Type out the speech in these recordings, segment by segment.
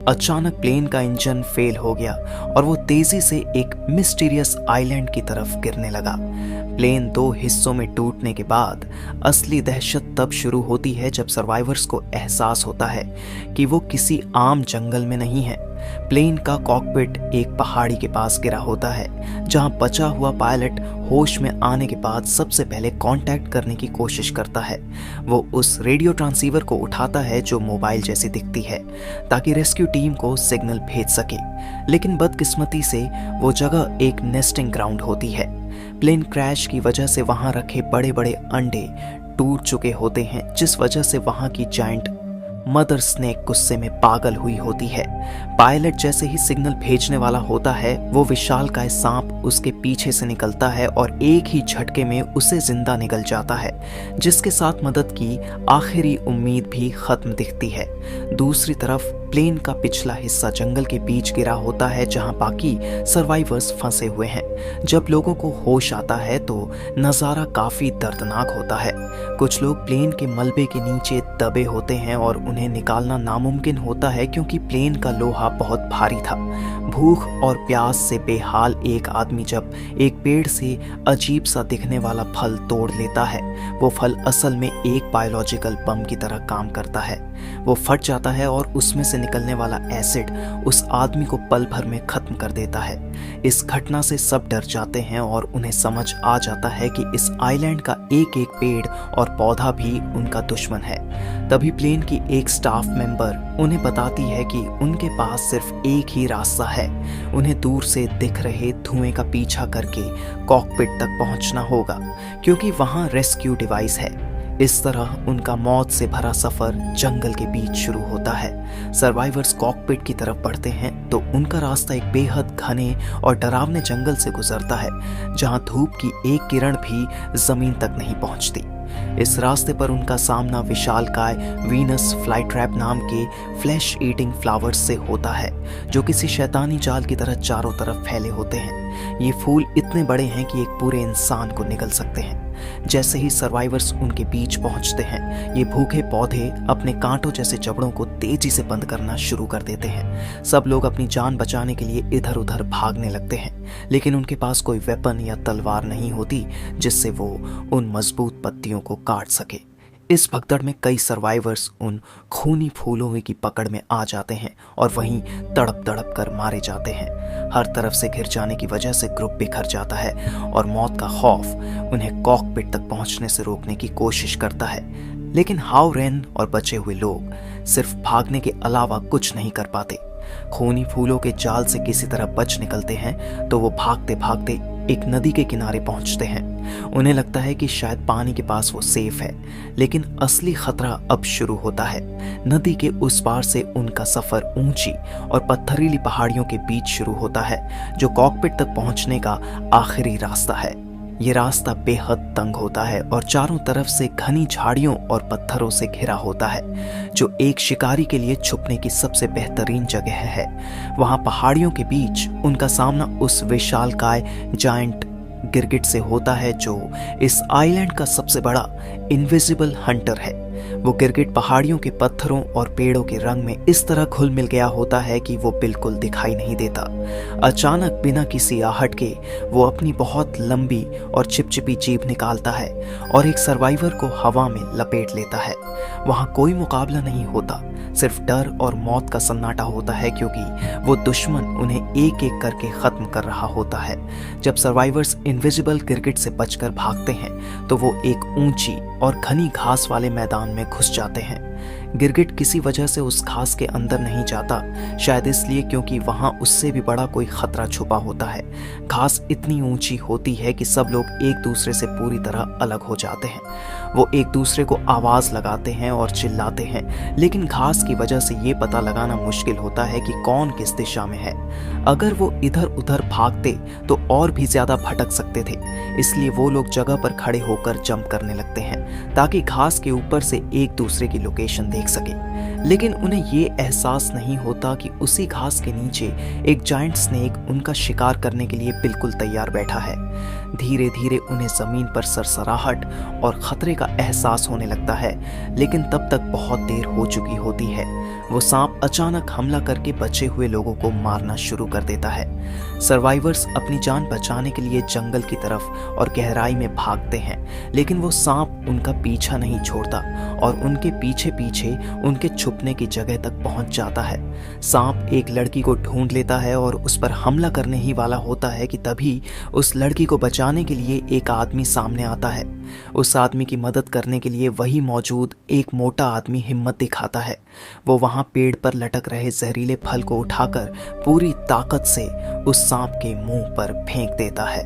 अचानक प्लेन का engine fail हो गया और वो तेजी से एक मिस्टीरियस आइलैंड की तरफ गिरने लगा। प्लेन दो हिस्सों में टूटने के बाद असली दहशत तब शुरू होती है जब सर्वाइवर्स को एहसास होता है कि वो किसी आम जंगल में नहीं है। प्लेन का कॉकपिट एक पहाड़ी के पास गिरा होता है, जहां बचा हुआ पायलट होश में आने के बाद सबसे पहले कांटेक्ट करने की कोशिश करता है। वो उस रेडियो ट्रांसीवर को उठाता है जो मोबाइल जैसी दिखती है, ताकि रेस्क्यू टीम को सिग्नल भेज सके। लेकिन बदकिस्मती से वो जगह एक नेस्टिंग ग्राउंड होती है। प्लेन क्रैश की वजह से वहां रखे बड़े बड़े अंडे टूट चुके होते हैं, जिस वजह से वहां की जायंट मदर स्नेक गुस्से में पागल हुई होती है। पायलट जैसे ही सिग्नल भेजने वाला होता है, वो विशालकाय सांप उसके पीछे से निकलता है और एक ही झटके में उसे जिंदा निगल जाता है, जिसके साथ मदद की आखिरी उम्मीद भी खत्म दिखती है। दूसरी तरफ प्लेन का पिछला हिस्सा जंगल के बीच गिरा होता है, जहां बाकी सर्वाइवर्स फंसे हुए हैं। जब लोगों को होश आता है तो नज़ारा काफी दर्दनाक होता है। कुछ लोग प्लेन के मलबे के नीचे दबे होते हैं और उन्हें निकालना नामुमकिन होता है, क्योंकि प्लेन का लोहा बहुत भारी था। भूख और प्यास से बेहाल एक आदमी जब एक पेड़ से अजीब सा दिखने वाला फल तोड़ लेता है, वो फल असल में एक बायोलॉजिकल बम की तरह काम करता है। वो फट जाता है और उसमें से निकलने वाला एसिड उस आदमी को पल भर में खत्म कर देता है। इस घटना से सब डर जाते हैं और उन्हें समझ आ जाता है कि इस आइलैंड का एक एक पेड़ और पौधा भी उनका दुश्मन है। तभी प्लेन की एक स्टाफ मेंबर उन्हें बताती है कि उनके पास सिर्फ एक ही रास्ता है। उन्हें दूर से दिख रहे धुएं का पीछा करके कॉकपिट तक पहुंचना होगा, क्योंकि वहां रेस्क्यू डिवाइस है। इस तरह उनका मौत से भरा सफर जंगल के बीच शुरू होता है। सर्वाइवर्स कॉकपिट की तरफ बढ़ते हैं तो उनका रास्ता एक बेहद घने और डरावने जंगल से गुजरता है, जहां धूप की एक किरण भी जमीन तक नहीं पहुंचती। इस रास्ते पर उनका सामना विशालकाय वीनस फ्लाईट्रैप नाम के फ्लैश ईटिंग फ्लावर्स से होता है, जो किसी शैतानी जाल की तरह चारों तरफ फैले होते हैं। ये फूल इतने बड़े हैं कि एक पूरे इंसान को निगल सकते हैं। जैसे ही सर्वाइवर्स उनके बीच पहुंचते हैं, ये भूखे पौधे अपने कांटों जैसे जबड़ों को तेजी से बंद करना शुरू कर देते हैं। सब लोग अपनी जान बचाने के लिए इधर उधर भागने लगते हैं, लेकिन उनके पास कोई वेपन या तलवार नहीं होती जिससे वो उन मजबूत पत्तियों को काट सके। इस भगदड़ में कई सर्वाइवर्स उन खूनी फूलों की पकड़ में आ जाते हैं और वहीं तड़प तड़प कर मारे जाते हैं। हर तरफ से घिर जाने की वजह से ग्रुप बिखर जाता है और मौत का खौफ उन्हें कॉकपिट तक पहुंचने से रोकने की कोशिश करता है। लेकिन हाउ रेन और बचे हुए लोग सिर्फ भागने के अलावा कुछ नहीं कर पाते। खूनी फूलों के जाल से किसी तरह बच निकलते हैं तो वो भागते भागते एक नदी के किनारे पहुंचते हैं। उन्हें लगता है कि शायद पानी के पास वो सेफ है, लेकिन असली खतरा अब शुरू होता है। नदी के उस पार से उनका सफर ऊंची और पत्थरीली पहाड़ियों के बीच शुरू होता है, जो कॉकपिट तक पहुंचने का आखिरी रास्ता है। ये रास्ता बेहद तंग होता है और चारों तरफ से घनी झाड़ियों और पत्थरों से घिरा होता है, जो एक शिकारी के लिए छुपने की सबसे बेहतरीन जगह है। वहां पहाड़ियों के बीच उनका सामना उस विशालकाय जायंट गिरगिट से होता है, जो इस आइलैंड का सबसे बड़ा इनविजिबल हंटर है। वो गिरगिट पहाड़ियों के पत्थरों और पेड़ों के रंग में इस तरह घुल मिल गया होता है कि वो बिल्कुल दिखाई नहीं देता। अचानक बिना किसी आहट के वो अपनी बहुत लंबी और चिपचिपी जीभ निकालता है और एक सर्वाइवर को हवा में लपेट लेता है। वहां कोई मुकाबला नहीं होता, सिर्फ डर और मौत का सन्नाटा होता है, क्योंकि वो दुश्मन उन्हें एक एक करके खत्म कर रहा होता है। जब सर्वाइवर्स इनविजिबल गिरगिट से बचकर भागते हैं तो वो एक ऊंची और घनी घास वाले मैदान में घुस जाते हैं। गिरगिट किसी वजह से उस घास के अंदर नहीं जाता, शायद इसलिए क्योंकि वहां उससे भी बड़ा कोई खतरा छुपा होता है। घास इतनी ऊंची होती है कि सब लोग एक दूसरे से पूरी तरह अलग हो जाते हैं। वो एक दूसरे को आवाज लगाते हैं और चिल्लाते हैं, लेकिन घास की वजह से ये पता लगाना मुश्किल होता है कि कौन किस दिशा में है। अगर वो इधर उधर भागते तो और भी ज्यादा भटक सकते थे, इसलिए वो लोग जगह पर खड़े होकर जंप करने लगते हैं ताकि घास के ऊपर से एक दूसरे की लोकेशन देख सके। लेकिन उन्हें ये एहसास नहीं होता कि उसी घास के नीचे एक जायंट स्नेक उनका शिकार करने के लिए बिल्कुल तैयार बैठा है। धीरे धीरे उन्हें जमीन पर सरसराहट और खतरे का एहसास होने लगता है, लेकिन तब तक बहुत देर हो चुकी होती है। वो सांप अचानक हमला करके बचे हुए लोगों को मारना शुरू कर देता है। सर्वाइवर्स अपनी जान बचाने के लिए जंगल की तरफ और गहराई में भागते हैं, लेकिन वो सांप उनका पीछा नहीं छोड़ता और उनके पीछे पीछे उनके छुपने की जगह तक पहुंच जाता है। सांप एक लड़की को ढूंढ लेता है और उस पर हमला करने ही वाला होता है कि तभी उस लड़की को बचाने के लिए एक आदमी सामने आता है। उस आदमी की मदद करने के लिए वही मौजूद एक मोटा आदमी हिम्मत दिखाता है। वो वहां पेड़ पर लटक रहे जहरीले फल को उठाकर पूरी ताकत से उस सांप के मुंह पर फेंक देता है।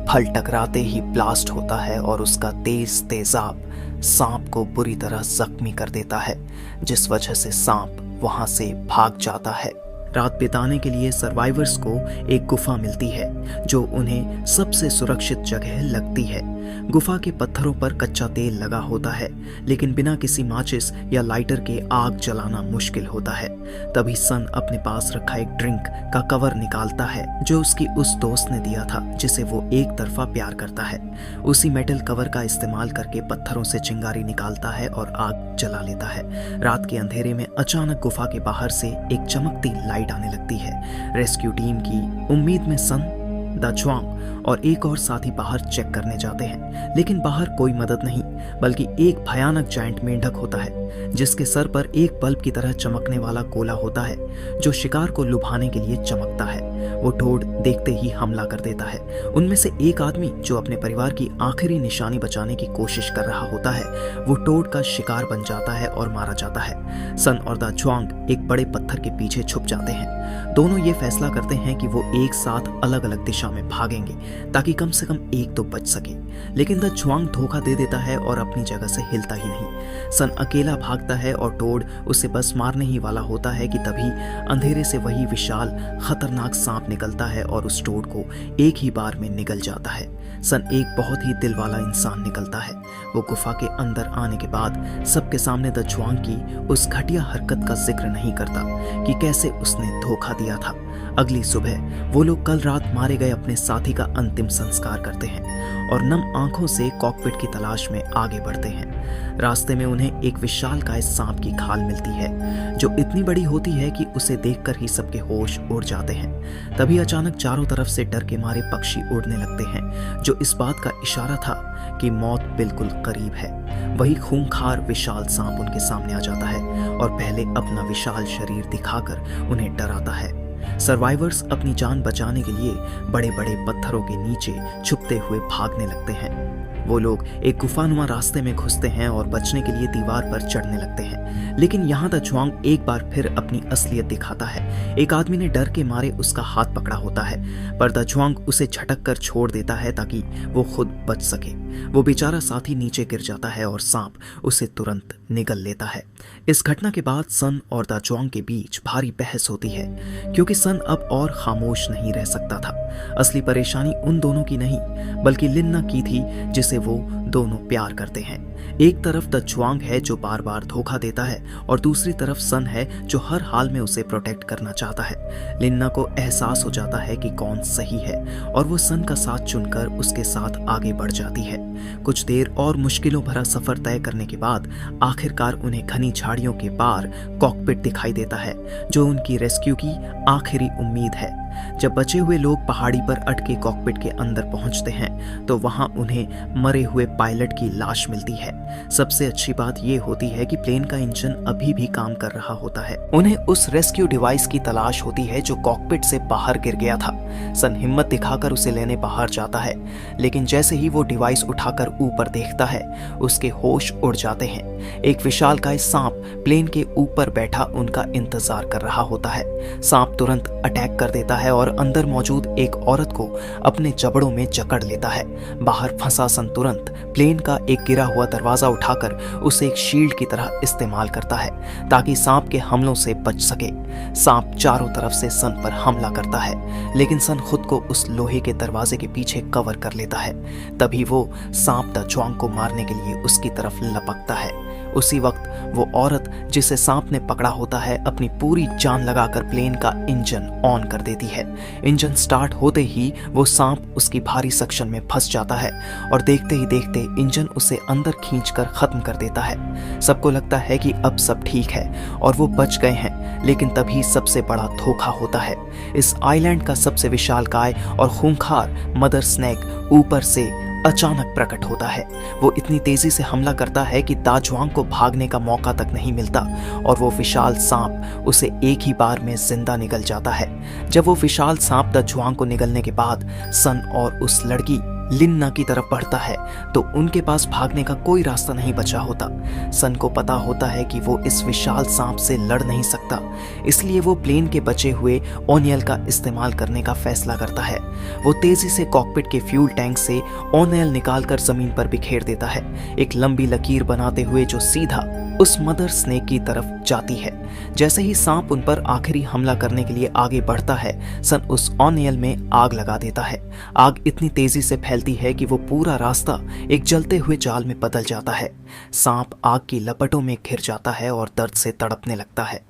फल टकराते ही ब्लास्ट होता है और उसका तेज तेजाब सांप को बुरी तरह जख्मी कर देता है, जिस वजह से सांप वहां से भाग जाता है। रात बिताने के लिए सर्वाइवर्स को एक गुफा मिलती है जो उन्हें सबसे सुरक्षित जगह लगती है। गुफा के पत्थरों पर कच्चा तेल लगा होता है, लेकिन बिना किसी माचिस या लाइटर के आग जलाना मुश्किल होता है। तभी सन अपने पास रखा एक ड्रिंक का कवर निकालता है जो उसकी उस दोस्त ने दिया था जिसे वो एक तरफा प्यार करता है। उसी मेटल कवर का इस्तेमाल करके पत्थरों से चिंगारी निकालता है और आग जला लेता है। रात के अंधेरे में अचानक गुफा के बाहर से एक चमकती लाइट आने लगती है। रेस्क्यू टीम की उम्मीद में सन, द च्वांग और एक और साथी बाहर चेक करने जाते हैं, लेकिन बाहर कोई मदद नहीं, बल्कि एक भयानक जायंट मेंढक होता है जिसके सर पर एक बल्ब की तरह चमकने वाला गोला होता है जो शिकार को लुभाने के लिए चमकता है। वो टोड देखते ही हमला कर देता है। उनमें से एक आदमी जो अपने परिवार की आखिरी निशानी बचाने की कोशिश कर रहा होता है, वो टोड का शिकार बन जाता है और मारा जाता है। सन और द च्वांग एक बड़े पत्थर के पीछे छुप जाते हैं। दोनों ये फैसला करते हैं कि वो एक साथ अलग अलग दिशा में भागेंगे ताकि कम से कम एक तो बच सके, लेकिन द च्वांग धोखा दे देता है और अपनी जगह से हिलता ही नहीं। सन अकेला भागता है और टोड उसे बस मारने ही वाला होता है कि तभी अंधेरे से वही विशाल खतरनाक सांप निकलता है और उस टोड को एक ही बार में निगल जाता है। सन एक बहुत ही दिल वाला इंसान निकलता है। वो गुफा के अंदर आने के बाद सबके सामने द च्वांग की उस घटिया हरकत का जिक्र नहीं करता कि कैसे उसने धोखा दिया था। अगली सुबह वो लोग कल रात मारे गए अपने साथी का अंतिम संस्कार करते हैं और नम आंखों से कॉकपिट की तलाश में आगे बढ़ते हैं। रास्ते में उन्हें एक विशालकाय सांप की खाल मिलती है जो इतनी बड़ी होती है कि उसे देखकर ही सबके होश उड़ जाते हैं। तभी अचानक चारों तरफ से डर के मारे पक्षी उड़ने लगते हैं, जो इस बात का इशारा था कि मौत बिल्कुल करीब है। वही खूंखार विशाल सांप उनके सामने आ जाता है और पहले अपना विशाल शरीर दिखाकर उन्हें डराता है। सर्वाइवर्स अपनी जान बचाने के लिए बड़े बड़े पत्थरों के नीचे छुपते हुए भागने लगते हैं। वो लोग एक गुफानुमा रास्ते में घुसते हैं और बचने के लिए दीवार पर चढ़ने लगते हैं, लेकिन यहाँ द च्वांग एक बार फिर अपनी असलियत दिखाता है। एक आदमी ने डर के मारे उसका हाथ पकड़ा होता है, पर द च्वांग उसे झटक कर छोड़ देता है ताकि वो खुद बच सके। वो बेचारा साथी नीचे गिर जाता है और सांप उसे तुरंत निगल लेता है। इस घटना के बाद सन और द च्वांग के बीच भारी बहस होती है, क्योंकि सन अब और खामोश नहीं रह सकता था। असली परेशानी उन दोनों की नहीं, बल्कि लिन्ना की थी जिसे वो दोनों प्यार करते हैं। एक तरफ द च्वांग है जो बार बार धोखा देता है और दूसरी तरफ सन है जो हर हाल में उसे प्रोटेक्ट करना चाहता है। लिन्ना को एहसास हो जाता है कि कौन सही है और वो सन का साथ चुनकर उसके साथ आगे बढ़ जाती है। कुछ देर और मुश्किलों भरा सफर तय करने के बाद आखिरकार उन्हें घनी झाड़ियों के पार कॉकपिट दिखाई देता है, जो उनकी रेस्क्यू की आखिरी उम्मीद है। जब बचे हुए लोग पहाड़ी पर अटके कॉकपिट के अंदर पहुंचते हैं तो वहां उन्हें मरे हुए पायलट की लाश मिलती है। सबसे अच्छी बात यह होती है कि प्लेन का इंजन अभी भी काम कर रहा होता है। उन्हें उस रेस्क्यू डिवाइस की तलाश होती है जो कॉकपिट से बाहर गिर गया था। सन हिम्मत दिखाकर उसे लेने बाहर जाता है, लेकिन जैसे ही वो डिवाइस उठाकर ऊपर देखता है उसके होश उड़ जाते हैं। एक विशालकाय सांप प्लेन के ऊपर बैठा उनका इंतजार कर रहा होता है। सांप तुरंत अटैक कर देता है और अंदर मौजूद एक औरत को अपने जबड़ों में जकड़ लेता है। बाहर फंसा सन तुरंत प्लेन का एक गिरा हुआ दरवाजा उठाकर उसे एक शील्ड की तरह इस्तेमाल करता है ताकि सांप के हमलों से बच सके। सांप चारों तरफ से सन पर हमला करता है, लेकिन सन खुद को उस लोहे के दरवाजे के पीछे कवर कर लेता है। तभी वो सांप द च्वांग को मारने के लिए उसकी तरफ लपकता है। उसी वक्त वो औरत जिसे सांप ने पकड़ा होता है अपनी पूरी जान लगाकर प्लेन का इंजन ऑन कर देती है। इंजन स्टार्ट होते ही वो सांप उसकी भारी सक्शन में फंस जाता है और देखते ही देखते इंजन उसे अंदर खींचकर खत्म कर देता है। सबको लगता है कि अब सब ठीक है और वो बच गए हैं, लेकिन तभी सबसे बड़ा धोखा होता है। इस आइलैंड का सबसे विशालकाय और खूंखार मदर स्नेक ऊपर से अचानक प्रकट होता है। वो इतनी तेजी से हमला करता है कि दाजुआंग को भागने का मौका तक नहीं मिलता और वो विशाल सांप उसे एक ही बार में जिंदा निगल जाता है। जब वो विशाल सांप दाजुआंग को निगलने के बाद सन और उस लड़की लिन्ना की तरफ बढ़ता है तो उनके पास भागने का कोई रास्ता नहीं बचा होता। सन को पता होता है कि वो इस विशाल सांप से लड़ नहीं सकता, इसलिए वो प्लेन के बचे हुए ओनियल का इस्तेमाल करने का फैसला करता है। वो तेजी से कॉकपिट के फ्यूल टैंक से ओनियल निकालकर जमीन पर बिखेर देता है, एक लंबी लकीर बनाते हुए जो सीधा उस मदर स्नेक की तरफ जाती है। जैसे ही सांप उन पर आखिरी हमला करने के लिए आगे बढ़ता है, सन उस ओनियल में आग लगा देता है। आग इतनी तेजी से फैलती है कि वो पूरा रास्ता एक जलते हुए जाल में बदल जाता है। सांप आग की लपटों में घिर जाता है और दर्द से तड़पने लगता है।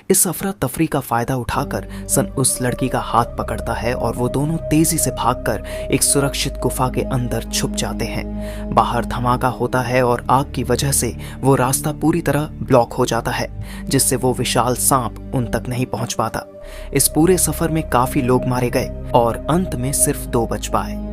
इस अफरा तफरी का फायदा उठाकर सन उस लड़की का हाथ पकड़ता है और वो दोनों तेजी से भागकर एक सुरक्षित गुफा के अंदर छुप जाते हैं। बाहर धमाका होता है और आग की वजह से वो रास्ता पूरी तरह ब्लॉक हो जाता है, जिससे वो विशाल सांप उन तक नहीं पहुंच पाता। इस पूरे सफर में काफी लोग मारे गए और अंत में सिर्फ 2 बच पाए।